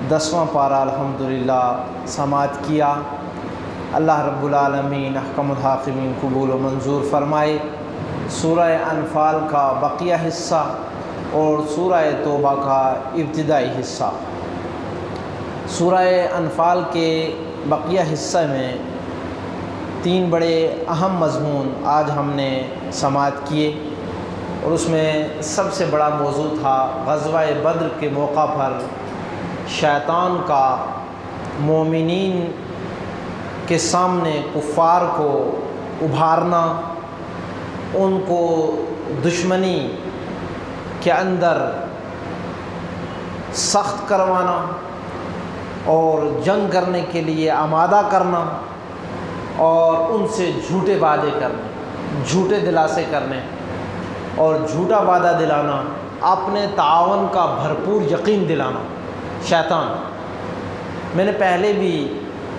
10واں پارہ الحمدللہ سماعت کیا۔ اللہ رب العالمین احکم الحاکمین قبول و منظور فرمائے۔ سورہ انفال کا بقیہ حصہ اور سورہ توبہ کا ابتدائی حصہ۔ سورہ انفال کے بقیہ حصہ میں 3 بڑے اہم مضمون آج ہم نے سماعت کیے، اور اس میں سب سے بڑا موضوع تھا غزوہ بدر کے موقع پر شیطان کا مومنین کے سامنے کفار کو ابھارنا، ان کو دشمنی کے اندر سخت کروانا اور جنگ کرنے کے لیے آمادہ کرنا، اور ان سے جھوٹے وعدے کرنے، جھوٹے دلاسے کرنے اور جھوٹا وعدہ دلانا، اپنے تعاون کا بھرپور یقین دلانا۔ شیطان، میں نے پہلے بھی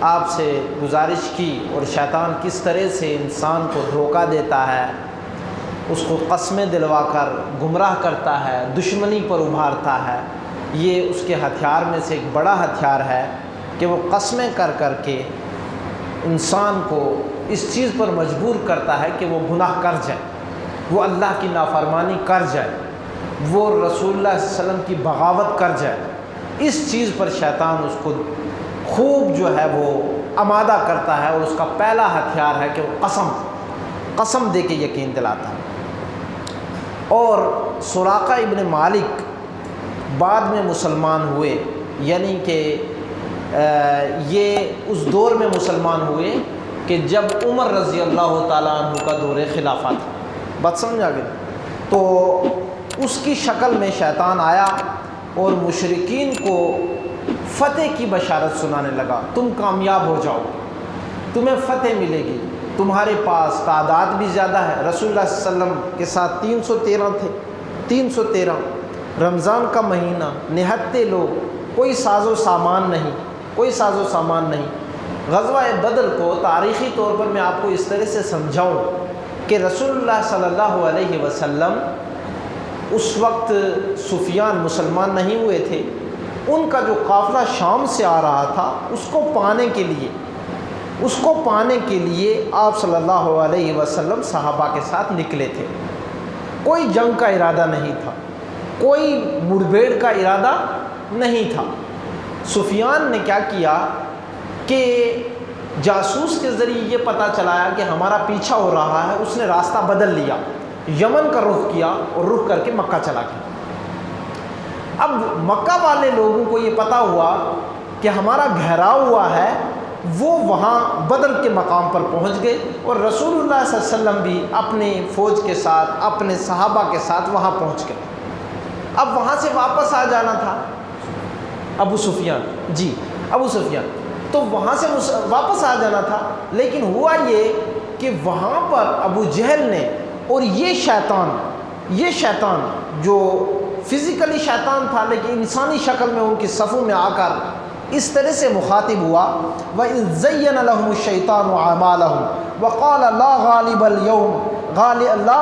آپ سے گزارش کی، اور شیطان کس طرح سے انسان کو دھوکہ دیتا ہے، اس کو قسمیں دلوا کر گمراہ کرتا ہے، دشمنی پر ابھارتا ہے۔ یہ اس کے ہتھیار میں سے ایک بڑا ہتھیار ہے کہ وہ قسمیں کر کر کے انسان کو اس چیز پر مجبور کرتا ہے کہ وہ گناہ کر جائے، وہ اللہ کی نافرمانی کر جائے، وہ رسول اللہ صلی اللہ علیہ وسلم کی بغاوت کر جائے۔ اس چیز پر شیطان اس کو خوب جو ہے وہ آمادہ کرتا ہے، اور اس کا پہلا ہتھیار ہے کہ وہ قسم دے کے یقین دلاتا ہے۔ اور سراقہ ابن مالک بعد میں مسلمان ہوئے، یعنی کہ یہ اس دور میں مسلمان ہوئے کہ جب عمر رضی اللہ تعالیٰ عنہ کا دور خلافہ تھا۔ بات سمجھ آ گئی؟ تو اس کی شکل میں شیطان آیا اور مشرکین کو فتح کی بشارت سنانے لگا۔ تم کامیاب ہو جاؤ، تمہیں فتح ملے گی، تمہارے پاس تعداد بھی زیادہ ہے۔ رسول اللہ صلی اللہ علیہ وسلم کے ساتھ 313 تھے، 313، رمضان کا مہینہ، نہتے لوگ، کوئی ساز و سامان نہیں۔ غزوہ بدر کو تاریخی طور پر میں آپ کو اس طرح سے سمجھاؤں کہ رسول اللہ صلی اللہ علیہ وسلم اس وقت سفیان مسلمان نہیں ہوئے تھے، ان کا جو قافلہ شام سے آ رہا تھا اس کو پانے کے لیے آپ صلی اللہ علیہ وسلم صحابہ کے ساتھ نکلے تھے۔ کوئی جنگ کا ارادہ نہیں تھا، کوئی مڑبھیڑ کا ارادہ نہیں تھا۔ سفیان نے کیا کیا کہ جاسوس کے ذریعے یہ پتہ چلایا کہ ہمارا پیچھا ہو رہا ہے، اس نے راستہ بدل لیا، یمن کا رخ کیا اور رخ کر کے مکہ چلا گیا۔ اب مکہ والے لوگوں کو یہ پتہ ہوا کہ ہمارا گھیراؤ ہوا ہے، وہ وہاں بدر کے مقام پر پہنچ گئے، اور رسول اللہ صلی اللہ علیہ وسلم بھی اپنی فوج کے ساتھ، اپنے صحابہ کے ساتھ وہاں پہنچ گئے۔ اب وہاں سے واپس آ جانا تھا ابو سفیان، تو وہاں سے واپس آ جانا تھا، لیکن ہوا یہ کہ وہاں پر ابو جہل نے اور یہ شیطان جو فزیکلی شیطان تھا لیکن انسانی شکل میں ان کی صفوں میں آ کر اس طرح سے مخاطب ہوا، وَإِذْ زَيَّنَ لَهُمُ الشَّيْطَانُ أَعْمَالَهُمْ وَقَالَ لَا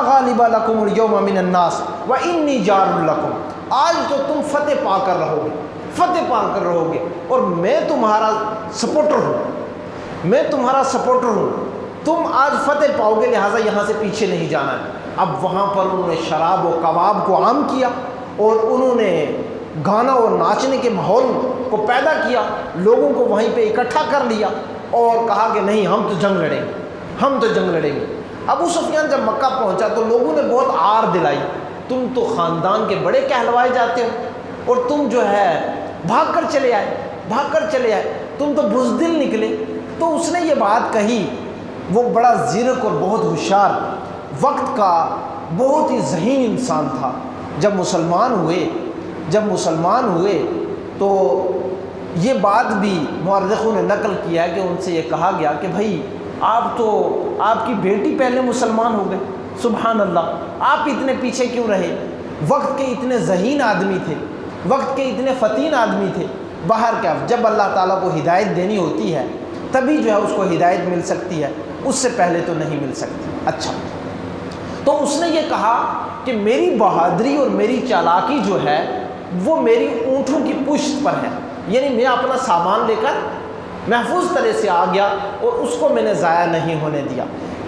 غَالِبَ لَكُمُ الْيَوْمَ مِنَ النَّاسِ وَإِنِّي جَارٌ لَكُمْ۔ آج تو تم فتح پا کر رہو گے، اور میں تمہارا سپورٹر ہوں، تم آج فتح پاؤ گے، لہٰذا یہاں سے پیچھے نہیں جانا ہے۔ اب وہاں پر انہوں نے شراب و کباب کو عام کیا، اور انہوں نے گانا اور ناچنے کے ماحول کو پیدا کیا، لوگوں کو وہیں پہ اکٹھا کر لیا اور کہا کہ نہیں، ہم تو جنگ لڑیں گے۔ ابو سفیان جب مکہ پہنچا تو لوگوں نے بہت آر دلائی، تم تو خاندان کے بڑے کہلوائے جاتے ہو، اور تم جو ہے بھاگ کر چلے آئے، تم تو بزدل نکلے۔ تو اس نے یہ بات کہی، وہ بڑا زیرک اور بہت ہوشیار، وقت کا بہت ہی ذہین انسان تھا۔ جب مسلمان ہوئے تو یہ بات بھی مورخوں نے نقل کیا ہے کہ ان سے یہ کہا گیا کہ بھائی آپ کی بیٹی پہلے مسلمان ہو گئے، سبحان اللہ، آپ اتنے پیچھے کیوں رہے؟ وقت کے اتنے ذہین آدمی تھے، وقت کے اتنے فتین آدمی تھے۔ باہر کیا، جب اللہ تعالیٰ کو ہدایت دینی ہوتی ہے تبھی جو ہے اس کو ہدایت مل سکتی ہے، اس سے پہلے تو نہیں مل سکتی۔ اچھا، تو اس نے یہ کہا کہ میری بہادری اور میری چالاکی جو ہے وہ میری اونٹوں کی پشت پر ہے، یعنی میں اپنا سامان لے کر محفوظ طرح سے آ گیا اور اس کو میں نے ضائع نہیں ہونے دیا۔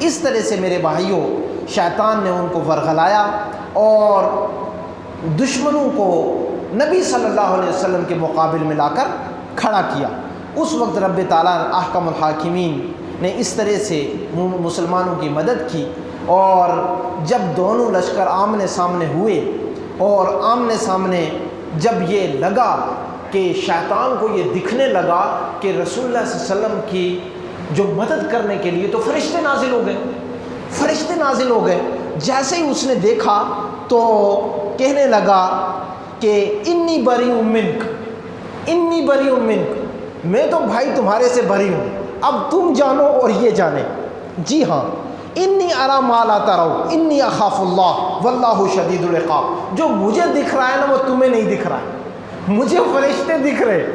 اس طرح سے میرے بھائیوں شیطان نے ان کو ورغلایا اور دشمنوں کو نبی صلی اللہ علیہ وسلم کے مقابل میں لا کر کھڑا کیا۔ اس وقت رب تعالیٰ احکم الحاکمین نے اس طرح سے مسلمانوں کی مدد کی، اور جب دونوں لشکر آمنے سامنے ہوئے اور آمنے سامنے جب یہ لگا کہ شیطان کو یہ دکھنے لگا کہ رسول اللہ صلی اللہ علیہ وسلم کی جو مدد کرنے کے لیے تو فرشتے نازل ہو گئے، فرشتے نازل ہو گئے۔ جیسے ہی اس نے دیکھا تو کہنے لگا کہ انی بری منک، انی بری منک، میں تو بھائی تمہارے سے بری ہوں، اب تم جانو اور یہ جانے۔ جی ہاں، انی ارا ما لا تروا انی اخاف اللہ واللہ شدید العقاب، جو مجھے دکھ رہا ہے نا وہ تمہیں نہیں دکھ رہا ہے۔ مجھے فرشتے دکھ رہے،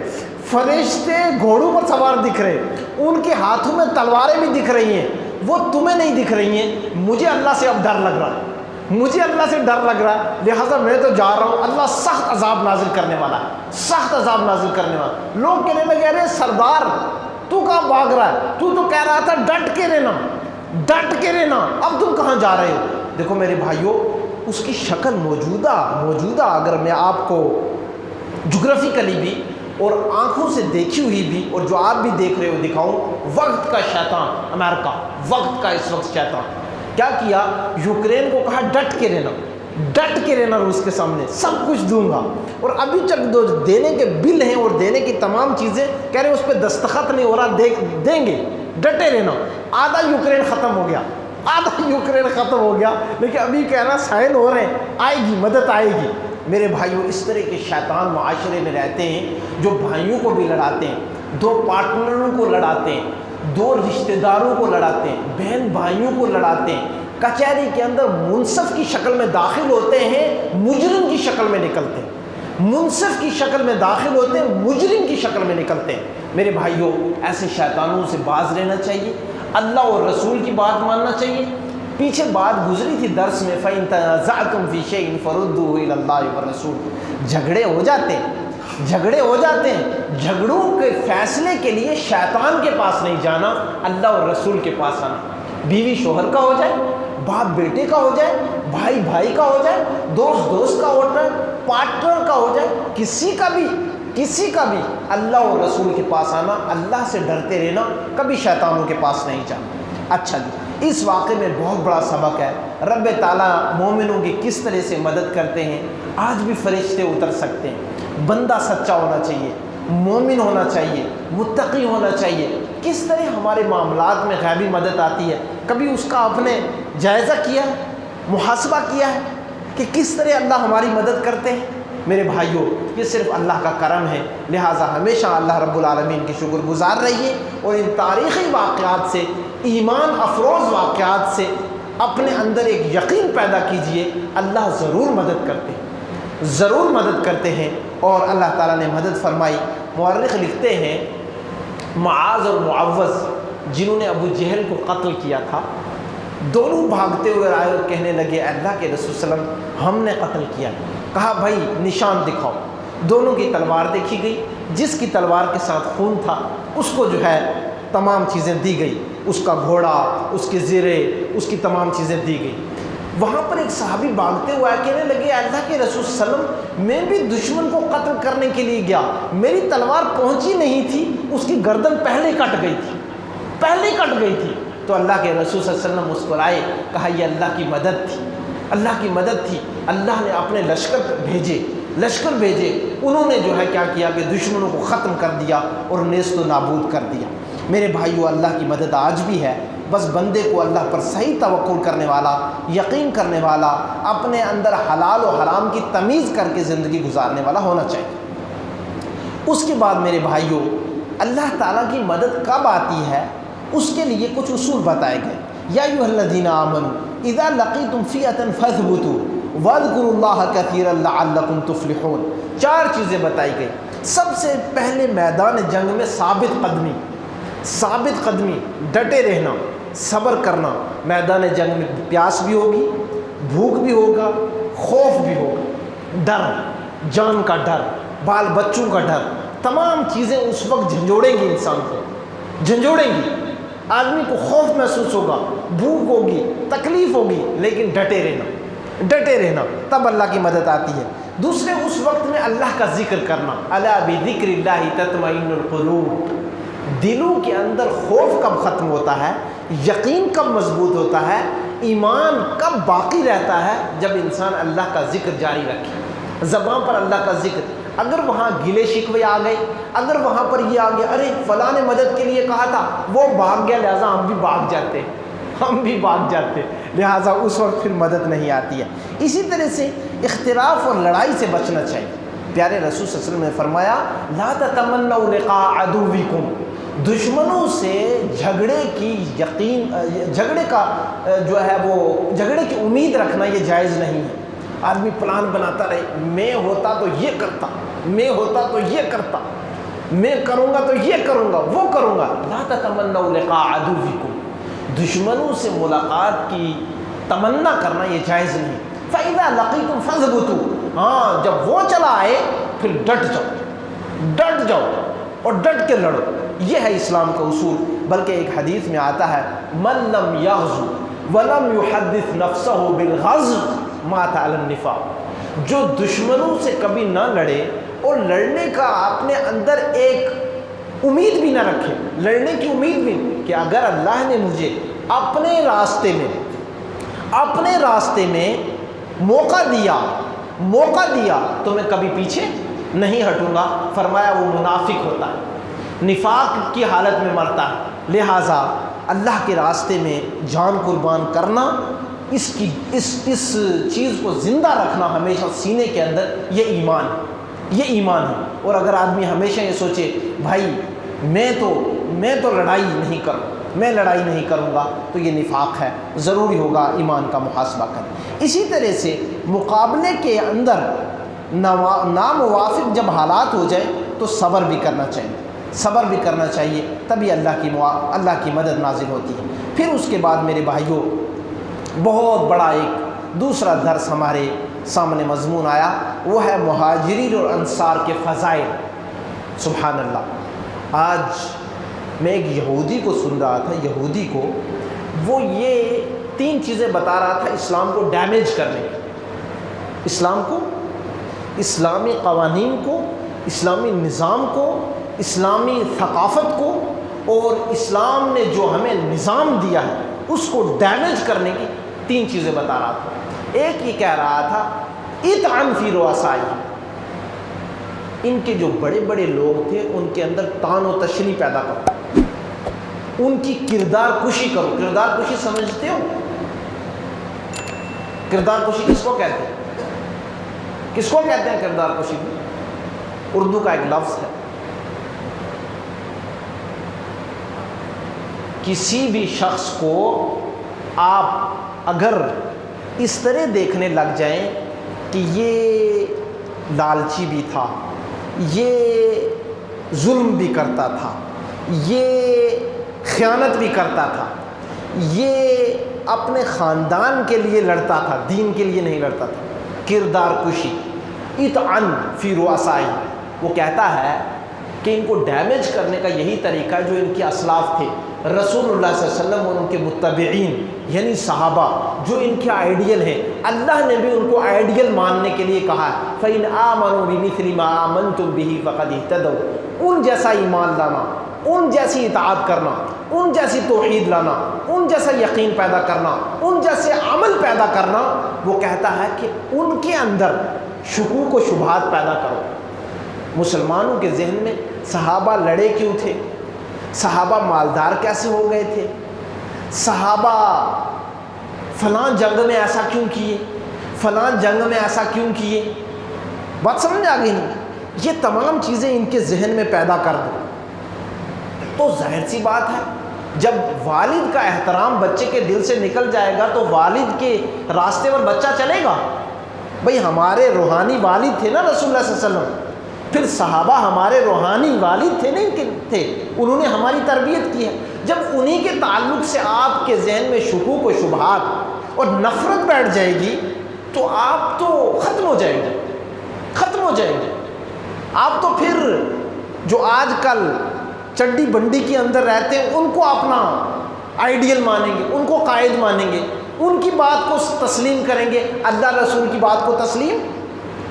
فرشتے گھوڑوں پر سوار دکھ رہے، ان کے ہاتھوں میں تلواریں بھی دکھ رہی ہیں، وہ تمہیں نہیں دکھ رہی ہیں۔ مجھے اللہ سے اب ڈر لگ رہا ہے، مجھے اللہ سے ڈر لگ رہا ہے، لہٰذا میں تو جا رہا ہوں، اللہ سخت عذاب نازل کرنے والا ہے، سخت عذاب نازل کرنے والا۔ لوگ کہنے لگے ارے سردار تو کہاں بھاگ رہا ہے، تو کہہ رہا تھا ڈٹ کے رہنا، ڈٹ کے رہنا، اب تم کہاں جا رہے ہو؟ دیکھو میرے بھائیوں، اس کی شکل موجودہ اگر میں آپ کو جغرافیکلی بھی اور آنکھوں سے دیکھی ہوئی بھی اور جو آپ بھی دیکھ رہے ہو دکھاؤں، وقت کا شیطان امریکہ، وقت کا اس وقت شیطان کیا کیا؟ یوکرین کو کہا ڈٹ کے رہنا، ڈٹ کے رہنا، روس کے سامنے سب کچھ دوں گا، اور ابھی تک جو دینے کے بل ہیں اور دینے کی تمام چیزیں کہہ رہے ہیں اس پہ دستخط نہیں ہو رہا، دیں گے، ڈٹے رہنا۔ آدھا یوکرین ختم ہو گیا، آدھا یوکرین ختم ہو گیا، لیکن ابھی کہہ رہا سائن ہو رہے ہیں، آئے گی مدد آئے گی۔ میرے بھائیوں، اس طرح کے شیطان معاشرے میں رہتے ہیں جو بھائیوں کو بھی لڑاتے ہیں، دو پارٹنروں کو لڑاتے ہیں، دو رشتہ داروں کو لڑاتے ہیں، بہن بھائیوں کو لڑاتے ہیں، کچہری کے اندر منصف کی شکل میں داخل ہوتے ہیں، مجرم کی شکل میں نکلتے ہیں، منصف کی شکل میں داخل ہوتے ہیں، مجرم کی شکل میں نکلتے ہیں۔ میرے بھائیوں، ایسے شیطانوں سے باز رہنا چاہیے، اللہ اور رسول کی بات ماننا چاہیے۔ پیچھے بات گزری تھی درس میں، فَإِن تَنَازَعْتُمْ فِي شَيْءٍ فَرُدُّوهُ إِلَى اللَّهِ وَالرَّسُولِ، جھگڑے ہو جاتے ہیں، جھگڑے ہو جاتے ہیں، جھگڑوں کے فیصلے کے لیے شیطان کے پاس نہیں جانا، اللہ اور رسول کے پاس آنا۔ بیوی شوہر کا ہو جائے، باپ بیٹے کا ہو جائے، بھائی بھائی کا ہو جائے، دوست دوست کا ہو جائے، پارٹنر کا ہو جائے، کسی کا بھی اللہ اور رسول کے پاس آنا، اللہ سے ڈرتے رہنا، کبھی شیطانوں کے پاس نہیں جانا۔ اچھا جی، اس واقعے میں بہت بڑا سبق ہے، رب تعالیٰ مومنوں کی کس طرح سے مدد کرتے ہیں۔ آج بھی فرشتے اتر سکتے ہیں، بندہ سچا ہونا چاہیے، مومن ہونا چاہیے، متقی ہونا چاہیے۔ کس طرح ہمارے معاملات میں غیبی مدد آتی ہے، کبھی اس کا آپ نے جائزہ کیا ہے، محاسبہ کیا ہے کہ کس طرح اللہ ہماری مدد کرتے ہیں؟ میرے بھائیوں، یہ صرف اللہ کا کرم ہے، لہٰذا ہمیشہ اللہ رب العالمین کی شکر گزار رہیے، اور ان تاریخی واقعات سے، ایمان افروز واقعات سے اپنے اندر ایک یقین پیدا کیجئے، اللہ ضرور مدد کرتے ہیں، ضرور مدد کرتے ہیں، اور اللہ تعالیٰ نے مدد فرمائی۔ مورخ لکھتے ہیں معاذ اور معوذ جنہوں نے ابو جہل کو قتل کیا تھا، دونوں بھاگتے ہوئے آئے اور کہنے لگے اللہ کے رسول صلی اللہ علیہ وسلم ہم نے قتل کیا۔ کہا بھائی نشان دکھاؤ۔ دونوں کی تلوار دیکھی گئی، جس کی تلوار کے ساتھ خون تھا اس کو جو ہے تمام چیزیں دی گئی، اس کا گھوڑا، اس کے زیرے، اس کی تمام چیزیں دی گئی۔ وہاں پر ایک صحابی بھاگتے ہوئے کہنے لگے اللہ کے رسول صلی اللہ علیہ وسلم میں بھی دشمن کو قتل کرنے کے لیے گیا، میری تلوار پہنچی نہیں تھی، اس کی گردن پہلے کٹ گئی تھی، پہلے کٹ گئی تھی۔ تو اللہ کے رسول صلی اللہ علیہ وسلم مسکرائے، کہا یہ اللہ کی مدد تھی، اللہ کی مدد تھی، اللہ نے اپنے لشکر بھیجے، انہوں نے جو ہے کیا کیا کہ دشمنوں کو ختم کر دیا اور نیست و نابود کر دیا۔ میرے بھائیو، اللہ کی مدد آج بھی ہے، بس بندے کو اللہ پر صحیح توکل کرنے والا، یقین کرنے والا، اپنے اندر حلال و حرام کی تمیز کر کے زندگی گزارنے والا ہونا چاہیے۔ اس کے بعد میرے بھائیو، اللہ تعالیٰ کی مدد کب آتی ہے اس کے لیے کچھ اصول بتائے گئے۔ یا ایھا الذین آمنوا اذا لقیتم فئۃ فاثبتوا واذکروا اللہ کثیرا لعلکم تفلحون۔ 4 چیزیں بتائی گئی۔ سب سے پہلے میدان جنگ میں ثابت قدمی، ڈٹے رہنا، صبر کرنا۔ میدان جنگ میں پیاس بھی ہوگی، بھوک بھی ہوگا، خوف بھی ہوگا، ڈر، جان کا ڈر، بال بچوں کا ڈر، تمام چیزیں اس وقت جھنجھوڑیں گی، انسان کو جھنجھوڑیں گی، آدمی کو خوف محسوس ہوگا، بھوک ہوگی، تکلیف ہوگی، لیکن ڈٹے رہنا، تب اللہ کی مدد آتی ہے۔ دوسرے اس وقت میں اللہ کا ذکر کرنا، الا بذکر اللہ تطمئن القلوب، دلوں کے اندر خوف کب ختم ہوتا ہے، یقین کب مضبوط ہوتا ہے، ایمان کب باقی رہتا ہے، جب انسان اللہ کا ذکر جاری رکھے، زبان پر اللہ کا ذکر۔ اگر وہاں گلے شکوے آ گئے، اگر وہاں پر یہ آ گیا، ارے فلاں نے مدد کے لیے کہا تھا وہ بھاگ گیا، لہٰذا ہم بھی بھاگ جاتے، لہٰذا اس وقت پھر مدد نہیں آتی ہے۔ اسی طرح سے اختلاف اور لڑائی سے بچنا چاہیے۔ پیارے رسول صلی اللہ علیہ وسلم نے فرمایا لا تتمنوا لقاء عدوکم، دشمنوں سے جھگڑے کی امید رکھنا یہ جائز نہیں ہے۔ آدمی پلان بناتا رہے، میں ہوتا تو یہ کرتا، میں ہوتا تو یہ کرتا، میں کروں گا تو یہ کروں گا، وہ کروں گا۔ لا تتمنوا لقاء عدوکم، دشمنوں سے ملاقات کی تمنا کرنا یہ جائز نہیں۔ فَإِذَا لَقِيتُمْ فَاثْبُتُوا، ہاں جب وہ چلا آئے پھر ڈٹ جاؤ اور ڈٹ کے لڑو۔ یہ ہے اسلام کا اصول۔ بلکہ ایک حدیث میں آتا ہے مَن لَمْ يَغْزُ وَلَمْ يُحَدِّثْ نَفْسَهُ بِالْغَزْوِ مَاتَ عَلَى النِّفَاقِ، جو دشمنوں سے کبھی نہ لڑے اور لڑنے کا اپنے اندر ایک امید بھی نہ رکھے، لڑنے کی امید بھی کہ اگر اللہ نے مجھے اپنے راستے میں موقع دیا تو میں کبھی پیچھے نہیں ہٹوں گا۔ فرمایا وہ منافق ہوتا ہے، نفاق کی حالت میں مرتا ہے۔ لہٰذا اللہ کے راستے میں جان قربان کرنا، اس چیز کو زندہ رکھنا ہمیشہ سینے کے اندر، یہ ایمان ہے۔ اور اگر آدمی ہمیشہ یہ سوچے بھائی میں تو لڑائی نہیں کروں گا، تو یہ نفاق ہے، ضروری ہوگا ایمان کا محاسبہ کرنا۔ اسی طرح سے مقابلے کے اندر ناموافق جب حالات ہو جائے تو صبر بھی کرنا چاہیے، تبھی اللہ کی مدد نازل ہوتی ہے۔ پھر اس کے بعد میرے بھائیوں بہت بڑا ایک دوسرا درس ہمارے سامنے مضمون آیا، وہ ہے مہاجرین اور انصار کے فضائل۔ سبحان اللہ، آج میں ایک یہودی کو سن رہا تھا، یہودی کو وہ یہ 3 چیزیں بتا رہا تھا اسلام کو ڈیمیج کرنے کی، اسلام کو، اسلامی قوانین کو، اسلامی نظام کو، اسلامی ثقافت کو، اور اسلام نے جو ہمیں نظام دیا ہے اس کو ڈیمیج کرنے کی 3 چیزیں بتا رہا تھا۔ ایک یہ کہہ رہا تھا اطعن فی رؤسائی، ان کے جو بڑے بڑے لوگ تھے ان کے اندر طعن و تشنیع پیدا کرو، ان کی کردار کشی کرو۔ کردار کشی سمجھتے ہو؟ کردار کشی کس کو کہتے ہیں کردار کشی؟ اردو کا ایک لفظ ہے، کسی بھی شخص کو آپ اگر اس طرح دیکھنے لگ جائیں کہ یہ لالچی بھی تھا، یہ ظلم بھی کرتا تھا، یہ خیانت بھی کرتا تھا، یہ اپنے خاندان کے لیے لڑتا تھا، دین کے لیے نہیں لڑتا تھا، کردار کشی، اطعن فی رؤسائی، وہ کہتا ہے کہ ان کو ڈیمیج کرنے کا یہی طریقہ جو ان کے اسلاف تھے، رسول اللہ صلی اللہ علیہ وسلم اور ان کے متبعین یعنی صحابہ جو ان کے آئیڈیل ہیں، اللہ نے بھی ان کو آئیڈیل ماننے کے لیے کہا ہے فَإِنْ آمَنُوا بِمِثْلِ مَا آمَنْتُمْ بِهِ فَقَدِ اهْتَدَوْا، ان جیسا ایمان لانا، ان جیسی اطاعت کرنا، ان جیسی توحید لانا، ان جیسا یقین پیدا کرنا، ان جیسے عمل پیدا کرنا، وہ کہتا ہے کہ ان کے اندر شکوک و شبہات پیدا کرو۔ مسلمانوں کے ذہن میں صحابہ لڑے کیوں تھے، صحابہ مالدار کیسے ہو گئے تھے، صحابہ فلاں جنگ میں ایسا کیوں کیے، فلاں جنگ میں ایسا کیوں کیے، بات سمجھ آ گئی نہیں؟ یہ تمام چیزیں ان کے ذہن میں پیدا کر دو تو ظاہر سی بات ہے جب والد کا احترام بچے کے دل سے نکل جائے گا تو والد کے راستے پر بچہ چلے گا۔ بھئی ہمارے روحانی والد تھے نا رسول اللہ صلی اللہ علیہ وسلم، پھر صحابہ ہمارے روحانی والد تھے نہیں تھے، انہوں نے ہماری تربیت کی ہے۔ جب انہی کے تعلق سے آپ کے ذہن میں شکوک و شبہات اور نفرت بیٹھ جائے گی تو آپ تو ختم ہو جائیں گے، آپ تو پھر جو آج کل چڈی بنڈی کے اندر رہتے ہیں ان کو اپنا آئیڈیل مانیں گے، ان کو قائد مانیں گے، ان کی بات کو تسلیم کریں گے، اللہ رسول کی بات کو تسلیم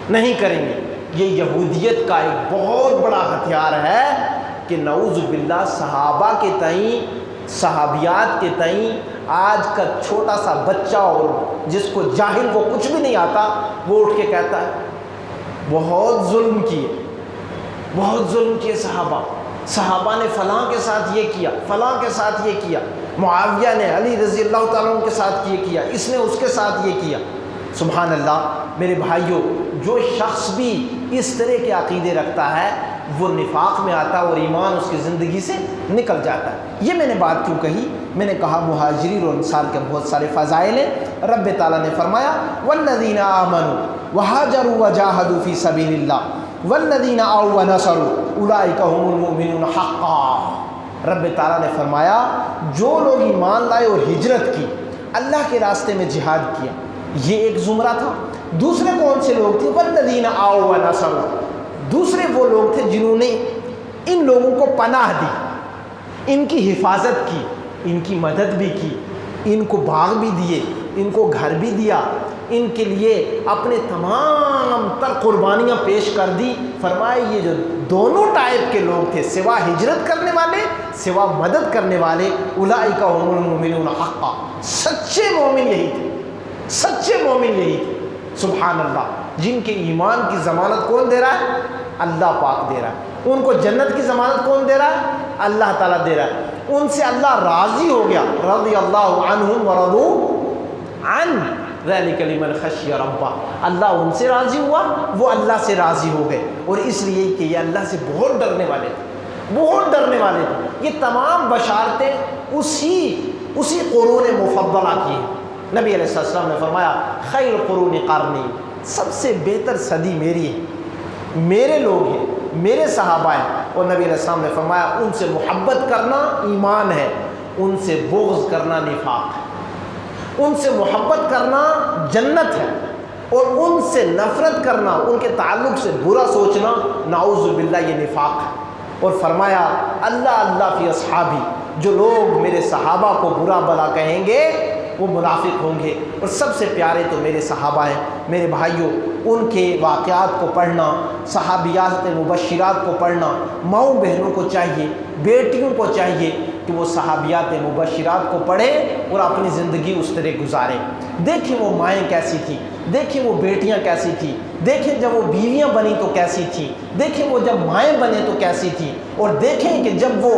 نہیں کریں گے۔ یہ یہودیت کا ایک بہت بڑا ہتھیار ہے کہ نعوذ باللہ صحابہ کے تئیں، صحابیات کے تئیں آج کا چھوٹا سا بچہ اور جس کو جاہل کو کچھ بھی نہیں آتا وہ اٹھ کے کہتا ہے بہت ظلم کیے، بہت ظلم کیے صحابہ نے فلاں کے ساتھ یہ کیا، فلاں کے ساتھ یہ کیا، معاویہ نے علی رضی اللہ تعالیٰ عنہ کے ساتھ یہ کیا، اس نے اس کے ساتھ یہ کیا۔ سبحان اللہ میرے بھائیوں، جو شخص بھی اس طرح کے عقیدے رکھتا ہے وہ نفاق میں آتا ہے اور ایمان اس کی زندگی سے نکل جاتا ہے۔ یہ میں نے بات کیوں کہی؟ میں نے کہا مہاجرین اور انصار کے بہت سارے فضائل ہیں۔ رب تعالیٰ نے فرمایا والذین آمنوا وہاجروا وجاہدوا فی سبیل اللہ والذین آووا ونصروا اولئک هم المؤمنون حقا۔ رب تعالیٰ نے فرمایا جو لوگ ایمان لائے اور ہجرت کی، اللہ کے راستے میں جہاد کیا، یہ ایک زمرہ تھا۔ دوسرے کون سے لوگ تھے؟ والذین آووا ونصروا، دوسرے وہ لوگ تھے جنہوں نے ان لوگوں کو پناہ دی، ان کی حفاظت کی، ان کی مدد بھی کی، ان کو باغ بھی دیے، ان کو گھر بھی دیا، ان کے لیے اپنے تمام تر قربانیاں پیش کر دی۔ فرمائے یہ جو دونوں ٹائپ کے لوگ تھے، سوا ہجرت کرنے والے، سوا مدد کرنے والے، اولئک هم المؤمنون حقا، سچے مومن یہی تھے، سچے مومن یہی تھے۔ سبحان اللہ، جن کے ایمان کی ضمانت کون دے رہا ہے؟ اللہ پاک دے رہا ہے۔ ان کو جنت کی ضمانت کون دے رہا ہے؟ اللہ تعالیٰ دے رہا ہے۔ ان سے اللہ راضی ہو گیا، رضی اللہ عنہم ورضوا عن ذلک لمن خشی ربہ، اللہ ان سے راضی ہوا، وہ اللہ سے راضی ہو گئے، اور اس لیے کہ یہ اللہ سے بہت ڈرنے والے تھے، بہت ڈرنے والے تھے۔ یہ تمام بشارتیں اسی قرون مفضلہ کی ہیں۔ نبی علیہ السلام نے فرمایا خیر قرون قرنی، سب سے بہتر صدی میری ہے، میرے لوگ ہیں، میرے صحابہ ہیں۔ اور نبی علیہ السلام نے فرمایا ان سے محبت کرنا ایمان ہے، ان سے بغض کرنا نفاق ہے۔ ان سے محبت کرنا جنت ہے، اور ان سے نفرت کرنا، ان کے تعلق سے برا سوچنا، نعوذ باللہ یہ نفاق ہے۔ اور فرمایا اللہ اللہ فی اصحابی، جو لوگ میرے صحابہ کو برا بلا کہیں گے وہ منافق ہوں گے، اور سب سے پیارے تو میرے صحابہ ہیں۔ میرے بھائیوں، ان کے واقعات کو پڑھنا، صحابیات مبشرات کو پڑھنا، ماؤں بہنوں کو چاہیے، بیٹیوں کو چاہیے کہ وہ صحابیات مبشرات کو پڑھیں اور اپنی زندگی اس طرح گزاریں۔ دیکھیں وہ مائیں کیسی تھیں، دیکھیں وہ بیٹیاں کیسی تھیں، دیکھیں جب وہ بیویاں بنی تو کیسی تھیں، دیکھیں وہ جب مائیں بنے تو کیسی تھیں، اور دیکھیں کہ جب وہ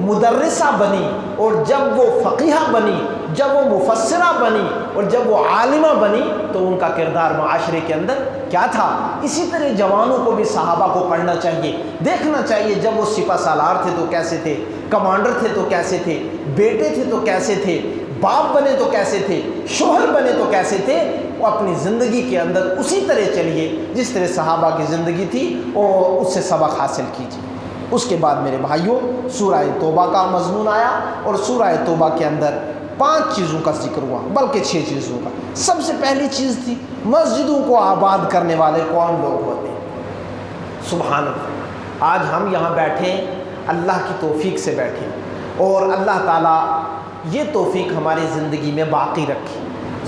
مدرسہ بنی، اور جب وہ فقیہہ بنی، جب وہ مفسرہ بنی، اور جب وہ عالمہ بنی تو ان کا کردار معاشرے کے اندر کیا تھا۔ اسی طرح جوانوں کو بھی صحابہ کو پڑھنا چاہیے، دیکھنا چاہیے جب وہ سپہ سالار تھے تو کیسے تھے، کمانڈر تھے تو کیسے تھے، بیٹے تھے تو کیسے تھے، باپ بنے تو کیسے تھے، شوہر بنے تو کیسے تھے۔ وہ اپنی زندگی کے اندر اسی طرح چلیے جس طرح صحابہ کی زندگی تھی، اور اس سے سبق حاصل کیجیے۔ اس کے بعد میرے بھائیوں سورہ توبہ کا مضمون آیا، اور سورہ توبہ کے اندر 5 چیزوں کا ذکر ہوا، بلکہ 6 چیزوں کا۔ سب سے پہلی چیز تھی مسجدوں کو آباد کرنے والے کون لوگ ہوتے ہیں۔ سبحان اللہ، آج ہم یہاں بیٹھے اللہ کی توفیق سے بیٹھے، اور اللہ تعالیٰ یہ توفیق ہماری زندگی میں باقی رکھے۔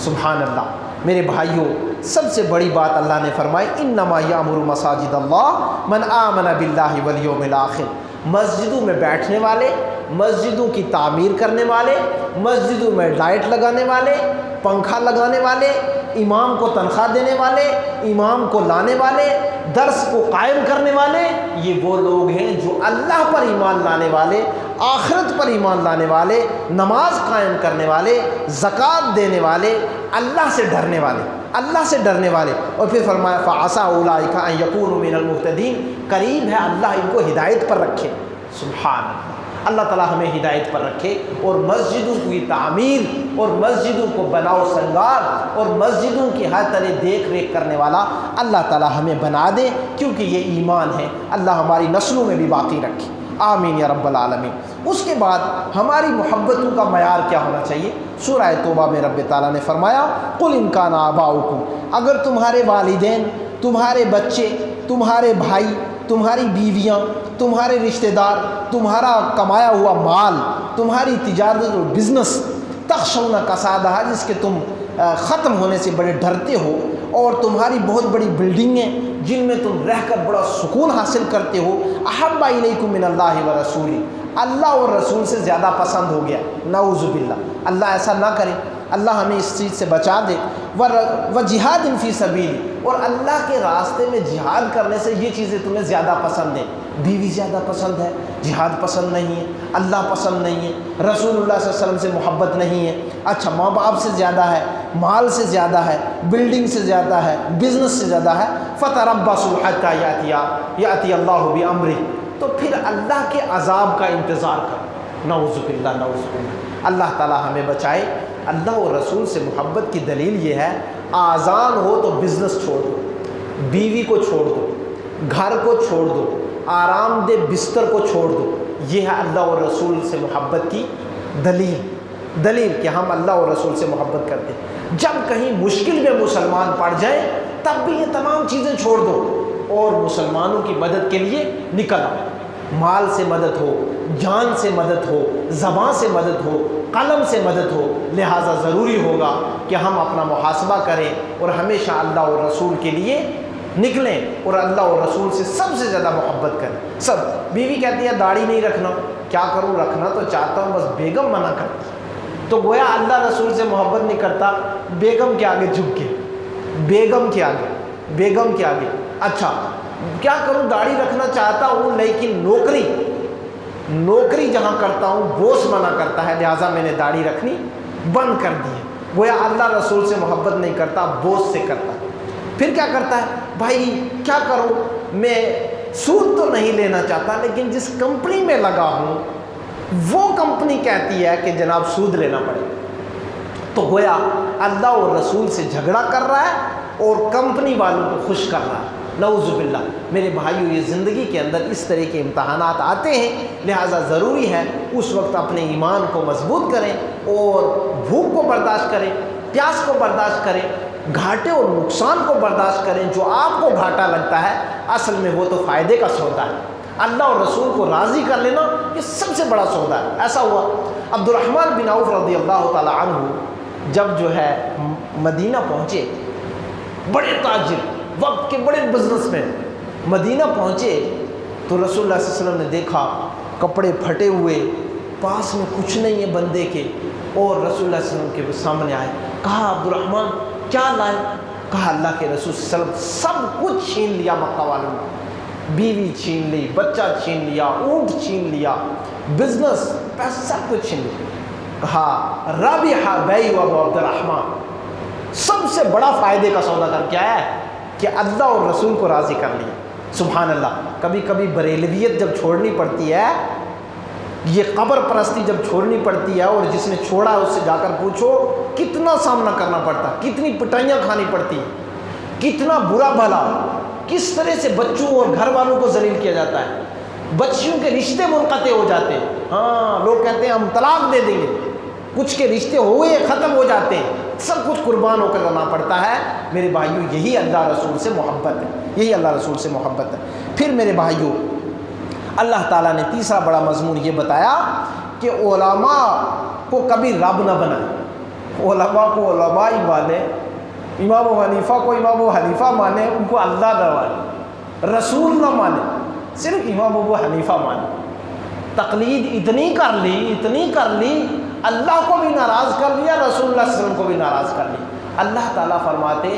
سبحان اللہ میرے بھائیوں، سب سے بڑی بات اللہ نے فرمائی انما یامر مساجد اللہ من آمن باللہ والیوم الآخر۔ مسجدوں میں بیٹھنے والے، مسجدوں کی تعمیر کرنے والے، مسجدوں میں لائٹ لگانے والے، پنکھا لگانے والے، امام کو تنخواہ دینے والے، امام کو لانے والے، درس کو قائم کرنے والے، یہ وہ لوگ ہیں جو اللہ پر ایمان لانے والے، آخرت پر ایمان لانے والے، نماز قائم کرنے والے، زکوٰۃ دینے والے، اللہ سے ڈرنے والے، اللہ سے ڈرنے والے۔ اور پھر فرمایا فعسیٰ اولئک ان یکونوا من المہتدین، قریب ہے اللہ ان کو ہدایت پر رکھے۔ سبحان اللہ، اللہ تعالیٰ ہمیں ہدایت پر رکھے، اور مسجدوں کی تعمیر، اور مسجدوں کو بناؤ سنگار، اور مسجدوں کی ہر طرح دیکھ ریکھ کرنے والا اللہ تعالیٰ ہمیں بنا دے، کیونکہ یہ ایمان ہے۔ اللہ ہماری نسلوں میں بھی باقی رکھے، آمین یا رب العالمین۔ اس کے بعد ہماری محبتوں کا معیار کیا ہونا چاہیے؟ سورہ توبہ میں رب تعالیٰ نے فرمایا قل ان کان آباؤکم، اگر تمہارے والدین، تمہارے بچے، تمہارے بھائی، تمہاری بیویاں، تمہارے رشتہ دار، تمہارا کمایا ہوا مال، تمہاری تجارت اور بزنس، تخشون کسادہ، جس کے تم ختم ہونے سے بڑے ڈرتے ہو، اور تمہاری بہت بڑی بلڈنگیں جن میں تم رہ کر بڑا سکون حاصل کرتے ہو، احب الیکم من اللہ و رسولہ، اللہ اور رسول سے زیادہ پسند ہو گیا، نعوذ باللہ، اللہ ایسا نہ کرے، اللہ ہمیں اس چیز سے بچا دے، و جہاد فی سبیل، اور اللہ کے راستے میں جہاد کرنے سے یہ چیزیں تمہیں زیادہ پسند ہیں، بیوی زیادہ پسند ہے، جہاد پسند نہیں ہے، اللہ پسند نہیں ہے، رسول اللہ صلی اللہ علیہ وسلم سے محبت نہیں ہے، اچھا ماں باپ سے زیادہ ہے، مال سے زیادہ ہے، بلڈنگ سے زیادہ ہے، بزنس سے زیادہ ہے، فتربصوا حتی یاتی اللہ بامرہ، تو پھر اللہ کے عذاب کا انتظار کرو، نعوذ باللہ نعوذ باللہ، اللہ تعالی ہمیں بچائے۔ اللہ اور رسول سے محبت کی دلیل یہ ہے، آذان ہو تو بزنس چھوڑ دو، بیوی کو چھوڑ دو، گھر کو چھوڑ دو، آرام دہ بستر کو چھوڑ دو، یہ ہے اللہ اور رسول سے محبت کی دلیل کہ ہم اللہ اور رسول سے محبت کرتے ہیں۔ جب کہیں مشکل میں مسلمان پڑ جائے تب بھی یہ تمام چیزیں چھوڑ دو اور مسلمانوں کی مدد کے لیے نکل آؤ، مال سے مدد ہو، جان سے مدد ہو، زبان سے مدد ہو، قلم سے مدد ہو، لہٰذا ضروری ہوگا کہ ہم اپنا محاسبہ کریں اور ہمیشہ اللہ اور رسول کے لیے نکلیں اور اللہ اور رسول سے سب سے زیادہ محبت کریں۔ سب بیوی کہتی ہے داڑھی نہیں رکھنا، کیا کروں، رکھنا تو چاہتا ہوں بس بیگم منع کرتی، تو گویا اللہ رسول سے محبت نہیں کرتا، بیگم کے آگے جھک کے، بیگم کے آگے اچھا کیا کروں، داڑھی رکھنا چاہتا ہوں لیکن نوکری جہاں کرتا ہوں بوس منع کرتا ہے، لہٰذا میں نے داڑھی رکھنی بند کر دی ہے۔ گویا اللہ رسول سے محبت نہیں کرتا، بوس سے کرتا۔ پھر کیا کرتا ہے، بھائی کیا کروں، میں سود تو نہیں لینا چاہتا لیکن جس کمپنی میں لگا ہوں وہ کمپنی کہتی ہے کہ جناب سود لینا پڑے، تو گویا اللہ اور رسول سے جھگڑا کر رہا ہے اور کمپنی والوں کو خوش کر رہا ہے، نعوذ باللہ۔ میرے بھائیو، یہ زندگی کے اندر اس طرح کے امتحانات آتے ہیں، لہٰذا ضروری ہے اس وقت اپنے ایمان کو مضبوط کریں اور بھوک کو برداشت کریں، پیاس کو برداشت کریں، گھاٹے اور نقصان کو برداشت کریں۔ جو آپ کو گھاٹا لگتا ہے اصل میں وہ تو فائدے کا سودا ہے، اللہ اور رسول کو راضی کر لینا یہ سب سے بڑا سودا ہے۔ ایسا ہوا عبد الرحمن بن عوف رضی اللہ تعالی عنہ جب جو ہے مدینہ پہنچے، بڑے تاجر، وقت کے بڑے بزنس مین مدینہ پہنچے تو رسول اللہ صلی اللہ علیہ وسلم نے دیکھا کپڑے پھٹے ہوئے، پاس میں کچھ نہیں ہے بندے کے، اور رسول اللہ صلی اللہ علیہ وسلم کے سامنے آئے، کہا عبد الرحمن کیا لائے؟ کہا اللہ کے رسول صلی اللہ علیہ وسلم سب کچھ چھین لیا مکہ والوں نے، بیوی چھین لی، بچہ چھین لیا، اونٹ چھین لیا، بزنس پیسہ سب کچھ چھین لیا۔ کہا رابح بیع ابو عبد الرحمن، سب سے بڑا فائدے کا سودا کر کیا ہے کہ اللہ اور رسول کو راضی کر لیا۔ سبحان اللہ۔ کبھی کبھی بریلویت جب چھوڑنی پڑتی ہے، یہ قبر پرستی جب چھوڑنی پڑتی ہے، اور جس نے چھوڑا ہے اس سے جا کر پوچھو کتنا سامنا کرنا پڑتا، کتنی پٹائیاں کھانی پڑتی، کتنا برا بھلا، کس طرح سے بچوں اور گھر والوں کو ذلیل کیا جاتا ہے، بچیوں کے رشتے منقطع ہو جاتے ہیں، ہاں لوگ کہتے ہیں ہم طلاق دے دیں گے، کچھ کے رشتے ہوئے ختم ہو جاتے ہیں، سب کچھ قربان ہو کر لانا پڑتا ہے۔ میرے بھائیوں، یہی اللہ رسول سے محبت ہے، یہی اللہ رسول سے محبت ہے۔ پھر میرے بھائیوں، اللہ تعالیٰ نے تیسرا بڑا مضمون یہ بتایا کہ علماء کو کبھی رب نہ بنائے، علماء کو علماء ہی مانے، امام ابو حنیفہ کو امام ابو حنیفہ مانے، ان کو اللہ نہ مانے، رسول نہ مانے، صرف امام ابو حنیفہ مانے۔ تقلید اتنی کر لی، اللہ کو بھی ناراض کر لیا، رسول اللہ صلی اللہ علیہ وسلم کو بھی ناراض کر لیا۔ اللہ تعالیٰ فرماتے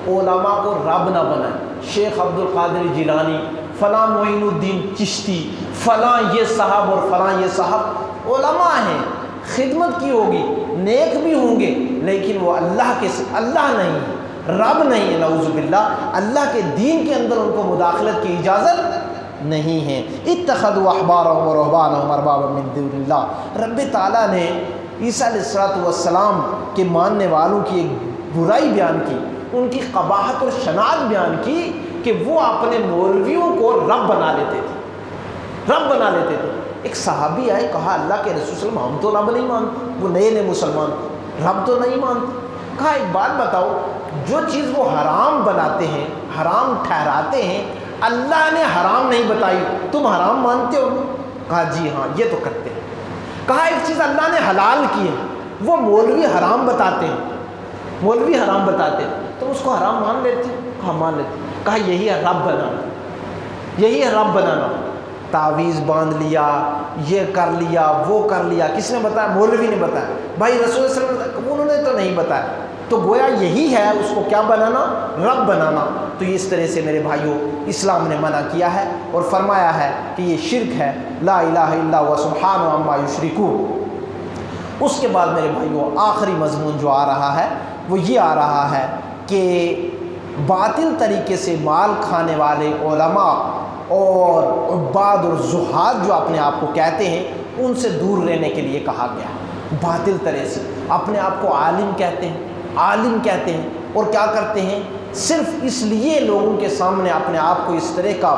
علماء کو رب نہ بنائے، شیخ عبد القادر جیلانی، فلاں معین الدین چشتی، فلاں یہ صاحب اور فلاں یہ صاحب علماء ہیں، خدمت کی ہوگی، نیک بھی ہوں گے، لیکن وہ اللہ نہیں، رب نہیں، نعوذ باللہ، اللہ کے دین کے اندر ان کو مداخلت کی اجازت نہیں ہے۔ اتخذوا احبارهم ورهبانهم اربابا من دون اللہ، رب تعالیٰ نے عیسیٰ علیہ السلام کے ماننے والوں کی ایک برائی بیان کی، ان کی قباحت اور شناعت بیان کی کہ وہ اپنے مولویوں کو رب بنا لیتے تھے۔ ایک صحابی آئے، کہا اللہ کے رسول صلی اللہ علیہ وسلم ہم تو رب نہیں مانتے، وہ نئے مسلمان رب تو نہیں مانتے۔ کہا ایک بات بتاؤ، جو چیز وہ حرام بناتے ہیں، حرام ٹھہراتے ہیں، اللہ نے حرام نہیں بتائی، تم حرام مانتے ہو؟ کہا جی ہاں یہ تو کرتے ہیں۔ کہا ایک چیز اللہ نے حلال کی ہے، وہ مولوی حرام بتاتے ہیں، مولوی حرام بتاتے ہیں، تم اس کو حرام مان لیتے ہو؟ کہا مان لیتے۔ کہا یہی ہے رب بنانا، یہی ہے رب بنانا۔ تعویذ باندھ لیا، یہ کر لیا، وہ کر لیا، کس نے بتایا؟ مولوی نے بتایا۔ بھائی رسول صلی اللہ علیہ وسلم انہوں نے تو نہیں بتایا، تو گویا یہی ہے اس کو کیا بنانا؟ رب بنانا۔ تو اس طرح سے میرے بھائیوں اسلام نے منع کیا ہے اور فرمایا ہے کہ یہ شرک ہے، لا الہ الا ہوا سبحانہ عما یشرکون۔ اس کے بعد میرے بھائیوں آخری مضمون جو آ رہا ہے وہ یہ آ رہا ہے کہ باطل طریقے سے مال کھانے والے علماء اور عباد اور زہاد جو اپنے آپ کو کہتے ہیں ان سے دور رہنے کے لیے کہا گیا ہے۔ باطل طرح سے اپنے آپ کو عالم کہتے ہیں، عالم کہتے ہیں، اور کیا کرتے ہیں؟ صرف اس لیے لوگوں کے سامنے اپنے آپ کو اس طرح کا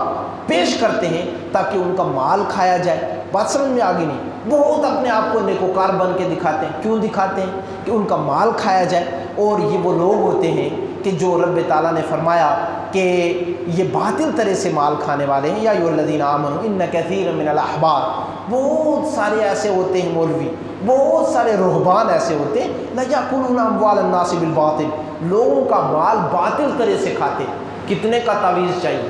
پیش کرتے ہیں تاکہ ان کا مال کھایا جائے۔ بات سمجھ میں آگے نہیں؟ بہت اپنے آپ کو نیکوکار بن کے دکھاتے ہیں۔ کیوں دکھاتے ہیں؟ کہ ان کا مال کھایا جائے۔ اور یہ وہ لوگ ہوتے ہیں کہ جو رب تعالیٰ نے فرمایا کہ یہ باطل طرح سے مال کھانے والے ہیں، یا ایھا الذین آمنوا ان کثیر من الاحبار، بہت سارے ایسے ہوتے ہیں مولوی، بہت سارے رہبان ایسے ہوتے ہیں، لیأکلون اموال الناس بالباطل، لوگوں کا مال باطل طرح سے کھاتے۔ کتنے کا تعویذ چاہیے؟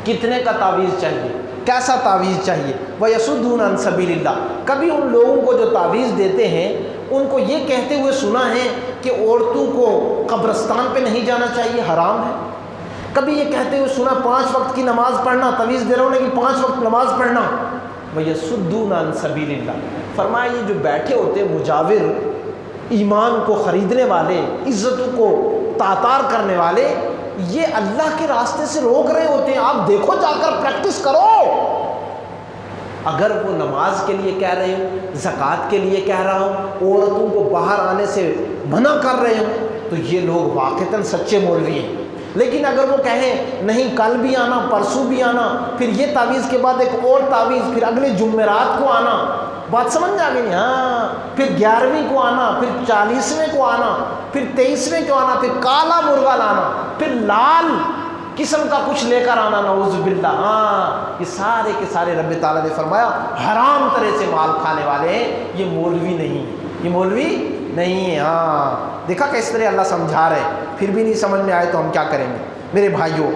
کتنے کا تعویذ چاہیے؟ کیسا تعویذ چاہیے؟ وَيَصُدُّونَ عَن سَبِيلِ اللَّهِ، کبھی ان لوگوں کو جو تعویذ دیتے ہیں ان کو یہ کہتے ہوئے سنا ہے کہ عورتوں کو قبرستان پہ نہیں جانا چاہیے، حرام ہے۔ کبھی یہ کہتے ہوئے سنا 5 وقت کی نماز پڑھنا، تعویذ دے رہا ہوں کہ 5 وقت نماز پڑھنا۔ وَيَصُدُّونَ عَن سَبِيلِ اللَّهِ، فرمایا یہ جو بیٹھے ہوتے مجاور، ایمان کو خریدنے والے، عزتوں کو تعطار کرنے والے، یہ اللہ کے راستے سے روک رہے ہوتے ہیں۔ آپ دیکھو جا کر پریکٹس کرو۔ اگر وہ نماز کے لیے کہہ رہے ہوں، زکوٰۃ کے لیے کہہ رہا ہوں، عورتوں کو باہر آنے سے منع کر رہے ہوں، تو یہ لوگ واقعتاً سچے مولوی ہیں۔ لیکن اگر وہ کہیں نہیں کل بھی آنا، پرسوں بھی آنا، پھر یہ تعویذ کے بعد ایک اور تعویذ، پھر اگلے جمعرات کو آنا، بات سمجھ میں آ گئی؟ ہاں، پھر 11ویں کو آنا، پھر 40ویں کو آنا، پھر 23ویں کو آنا، پھر کالا مرغا لانا، پھر لال قسم کا کچھ لے کر آنا، نعوذ باللہ۔ ہاں، یہ سارے کے سارے رب تعالیٰ نے فرمایا حرام طرح سے مال کھانے والے ہیں، یہ مولوی نہیں، یہ مولوی نہیں ہے۔ ہاں دیکھا کہ اس طرح اللہ سمجھا رہے، پھر بھی نہیں سمجھ میں آئے تو ہم کیا کریں گے؟ میرے بھائیوں،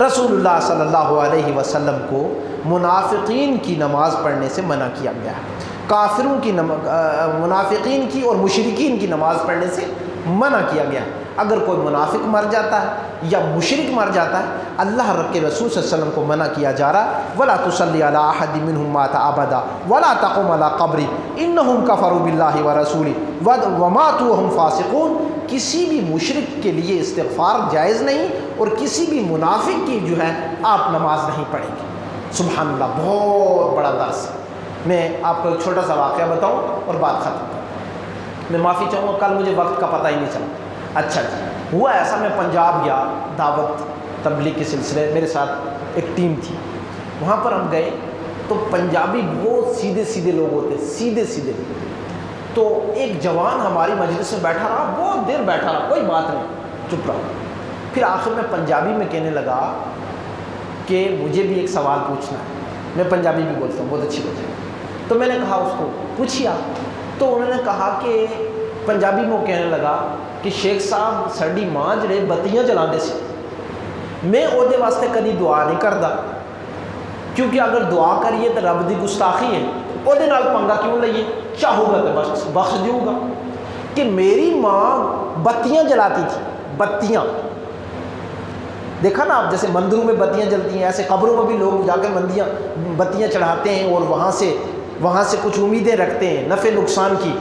رسول اللہ صلی اللہ علیہ وسلم کو منافقین کی نماز پڑھنے سے منع کیا گیا ہے۔ کافروں کی منافقین کی اور مشرکین کی نماز پڑھنے سے منع کیا گیا ہے۔ اگر کوئی منافق مر جاتا ہے یا مشرک مر جاتا ہے، اللہ کے رسول صلی اللہ علیہ وسلم کو منع کیا جا رہا ہے، وَلَا تُصَلِّ عَلَىٰ أَحَدٍ مِّنْهُمْ مَاتَ أَبَدًا وَلَا تَقُمْ عَلَىٰ قَبْرِهِ إِنَّهُمْ كَفَرُوا بِاللَّهِ وَرَسُولِهِ وَمَاتُوا وَهُمْ فَاسِقُونَ۔ کسی بھی مشرک کے لیے استغفار جائز نہیں، اور کسی بھی منافق کی جو ہے آپ نماز نہیں پڑھیں گے۔ سبحان اللہ، بہت بڑا درس ہے۔ میں آپ کو ایک چھوٹا سا واقعہ بتاؤں اور بات ختم کروں۔ میں معافی چاہوں گا، کل مجھے وقت کا پتہ ہی نہیں چلا۔ اچھا جی، ہوا ایسا، میں پنجاب گیا دعوت تبلیغ کے سلسلے، میرے ساتھ ایک ٹیم تھی، وہاں پر ہم گئے تو پنجابی بہت سیدھے سیدھے لوگ ہوتے، سیدھے سیدھے۔ تو ایک جوان ہماری مجلس میں بیٹھا رہا، بہت دیر بیٹھا رہا، کوئی بات نہیں، چپ رہا۔ پھر آخر میں پنجابی میں کہنے لگا کہ مجھے بھی ایک سوال پوچھنا ہے۔ میں پنجابی بھی بولتا ہوں، بہت اچھی بات ہے۔ تو میں نے کہا اس کو پوچھیا، تو انہوں نے کہا کہ پنجابی میں وہ کہنے لگا کہ شیخ صاحب ساڈی ماں جڑے بتیاں جلاندے سی، میں او دے واسطے کدی دعا نہیں کردا، کیونکہ اگر دعا کریے تو رب دی گستاخی ہے، او دے نال پنگا کیوں لئیے، چاہو گا تو بخش دیوں گا۔ کہ میری ماں بتیاں جلاتی تھی، بتیاں، دیکھا نا آپ، جیسے مندروں میں بتیاں جلتی ہیں، ایسے قبروں میں بھی لوگ جا کے بتیاں چڑھاتے ہیں اور وہاں سے کچھ امیدیں رکھتے ہیں نفع نقصان کی۔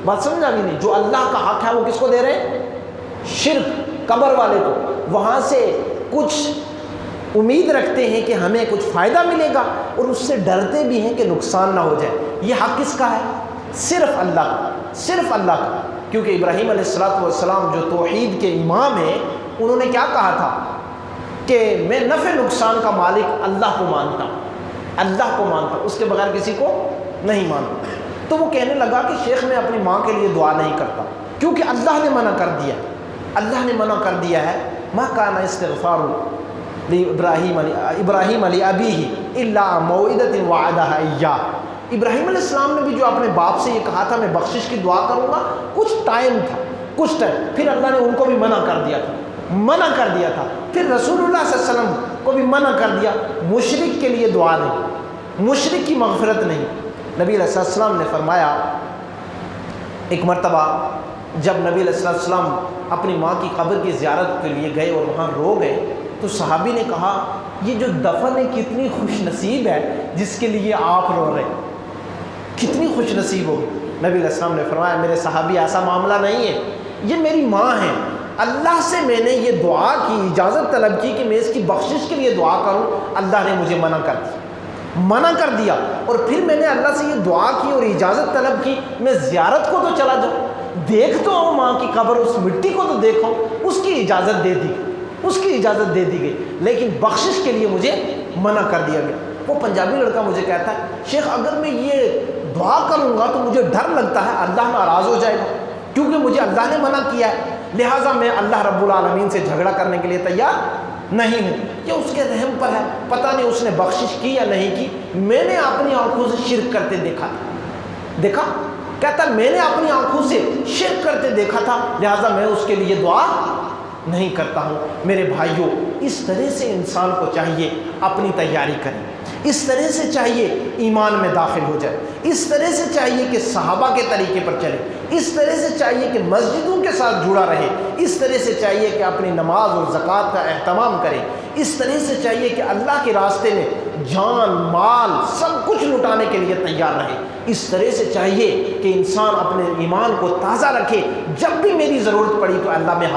بات سمجھ آ گئی نہیں؟ جو اللہ کا حق ہے وہ کس کو دے رہے ہیں؟ شرک، قبر والے کو۔ وہاں سے کچھ امید رکھتے ہیں کہ ہمیں کچھ فائدہ ملے گا، اور اس سے ڈرتے بھی ہیں کہ نقصان نہ ہو جائے۔ یہ حق کس کا ہے؟ صرف اللہ کا، صرف اللہ کا۔ کیونکہ ابراہیم علیہ السلام جو توحید کے امام ہیں، انہوں نے کیا کہا تھا کہ میں نفع نقصان کا مالک اللہ کو مانتا ہوں، اللہ کو مانتا ہوں، اس کے بغیر کسی کو نہیں مانتا۔ تو وہ کہنے لگا کہ شیخ میں اپنی ماں کے لیے دعا نہیں کرتا، کیونکہ اللہ نے منع کر دیا، اللہ نے منع کر دیا ہے۔ ما کان استغفار ابراہیم علی ابیہ الا موعدۃ وعدہا ایاہ، ابراہیم علیہ السلام نے بھی جو اپنے باپ سے یہ کہا تھا میں بخشش کی دعا کروں گا، کچھ ٹائم تھا، پھر اللہ نے ان کو بھی منع کر دیا تھا، پھر رسول اللہ صلی اللہ علیہ وسلم کو بھی منع کر دیا، مشرک کے لیے دعا نہیں، مشرک کی مغفرت نہیں۔ نبی علیہ السلام نے فرمایا، ایک مرتبہ جب نبی علیہ السلام اپنی ماں کی قبر کی زیارت کے لیے گئے اور وہاں رو گئے تو صحابی نے کہا یہ جو دفن ہے کتنی خوش نصیب ہے جس کے لیے آپ رو رہے، کتنی خوش نصیب ہوگی۔ نبی علیہ السلام نے فرمایا میرے صحابی ایسا معاملہ نہیں ہے، یہ میری ماں ہے، اللہ سے میں نے یہ دعا کی، اجازت طلب کی کہ میں اس کی بخشش کے لیے دعا کروں، اللہ نے مجھے منع کر دیا، اور پھر میں نے اللہ سے یہ دعا کی اور اجازت طلب کی میں زیارت کو تو چلا جاؤں، دیکھ تو آؤں ماں کی قبر، اس مٹی کو تو دیکھو، اس کی اجازت دے دی گئی، لیکن بخشش کے لیے مجھے منع کر دیا گیا۔ وہ پنجابی لڑکا مجھے کہتا ہے شیخ اگر میں یہ دعا کروں گا تو مجھے ڈر لگتا ہے اللہ ناراض ہو جائے گا، کیونکہ مجھے اللہ نے منع کیا ہے، لہٰذا میں اللہ رب العالمین سے جھگڑا کرنے کے لیے تیار نہیں ہوں، یہ اس کے رحم پر ہے، پتہ نہیں اس نے بخشش کی یا نہیں کی، میں نے اپنی آنکھوں سے شرک کرتے دیکھا، کہتا میں نے اپنی آنکھوں سے شرک کرتے دیکھا تھا، لہٰذا میں اس کے لیے دعا نہیں کرتا ہوں۔ میرے بھائیوں، اس طرح سے انسان کو چاہیے اپنی تیاری کریں، اس طرح سے چاہیے ایمان میں داخل ہو جائے، اس طرح سے چاہیے کہ صحابہ کے طریقے پر چلے، اس طرح سے چاہیے کہ مسجدوں کے ساتھ جڑا رہے، اس طرح سے چاہیے کہ اپنی نماز اور زکوٰۃ کا اہتمام کرے، اس طرح سے چاہیے کہ اللہ کے راستے میں جان مال سب کچھ لٹانے کے لیے تیار رہے، اس طرح سے چاہیے کہ انسان اپنے ایمان کو تازہ رکھے، جب بھی میری ضرورت پڑی تو اللہ میں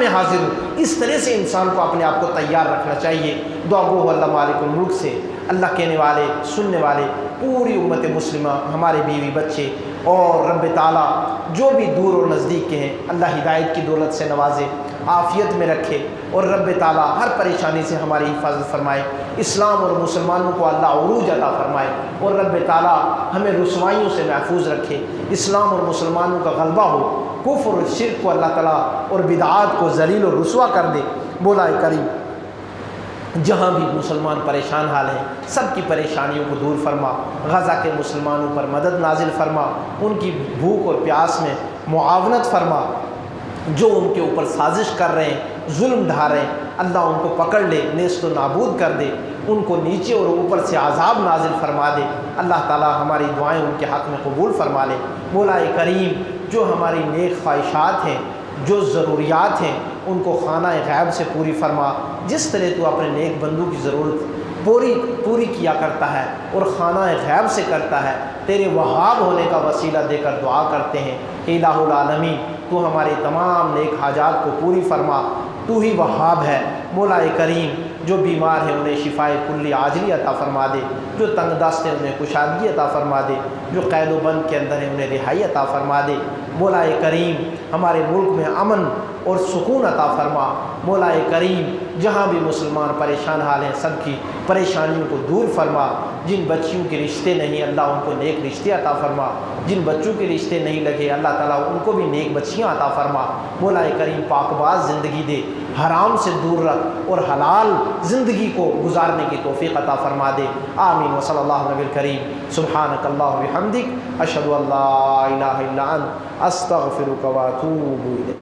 حاضر ہوں، اس طرح سے انسان کو اپنے آپ کو تیار رکھنا چاہیے۔ دعا گو اللہ مالک الملک سے اللہ کہنے والے سننے والے پوری امت مسلمہ، ہمارے بیوی بچے اور رب تعالیٰ جو بھی دور اور نزدیک کے ہیں، اللہ ہدایت کی دولت سے نوازے، عافیت میں رکھے، اور رب تعالیٰ ہر پریشانی سے ہماری حفاظت فرمائے، اسلام اور مسلمانوں کو اللہ عروج عطا فرمائے، اور رب تعالیٰ ہمیں رسوائیوں سے محفوظ رکھے، اسلام اور مسلمانوں کا غلبہ ہو، کفر اور شرک کو اللہ تعالیٰ اور بدعات کو ذلیل و رسوا کر دے۔ مولا کریم جہاں بھی مسلمان پریشان حال ہیں سب کی پریشانیوں کو دور فرما، غزہ کے مسلمانوں پر مدد نازل فرما، ان کی بھوک اور پیاس میں معاونت فرما، جو ان کے اوپر سازش کر رہے ہیں، ظلم ڈھا رہے ہیں، اللہ ان کو پکڑ لے، نیست و نابود کر دے، ان کو نیچے اور اوپر سے عذاب نازل فرما دے، اللہ تعالیٰ ہماری دعائیں ان کے حق میں قبول فرما لے۔ مولا کریم جو ہماری نیک خواہشات ہیں، جو ضروریات ہیں، ان کو خانہ غیب سے پوری فرما، جس طرح تو اپنے نیک بندوں کی ضرورت پوری کیا کرتا ہے اور خانہ غیب سے کرتا ہے، تیرے وہاب ہونے کا وسیلہ دے کر دعا کرتے ہیں کہ الہ العالمین تو ہمارے تمام نیک حاجات کو پوری فرما، تو ہی وہاب ہے۔ مولا کریم جو بیمار ہیں انہیں شفائے کلی عاجلی عطا فرما دے، جو تنگ دست ہیں انہیں کشادگی عطا فرما دے، جو قید و بند کے اندر ہیں انہیں رہائی عطا فرما دے۔ مولا کریم ہمارے ملک میں امن اور سکون عطا فرما۔ مولا کریم جہاں بھی مسلمان پریشان حال ہیں سب کی پریشانیوں کو دور فرما، جن بچیوں کے رشتے نہیں اللہ ان کو نیک رشتے عطا فرما، جن بچوں کے رشتے نہیں لگے اللہ تعالیٰ ان کو بھی نیک بچیاں عطا فرما۔ مولا کریم پاک باز زندگی دے، حرام سے دور رکھ اور حلال زندگی کو گزارنے کی توفیق عطا فرما دے۔ آمین و صلی اللہ نبی الکریم۔ سبحانک اللہ و بحمدک، اشہد ان لا الہ الا انت، استغفرک و اتوب الیک۔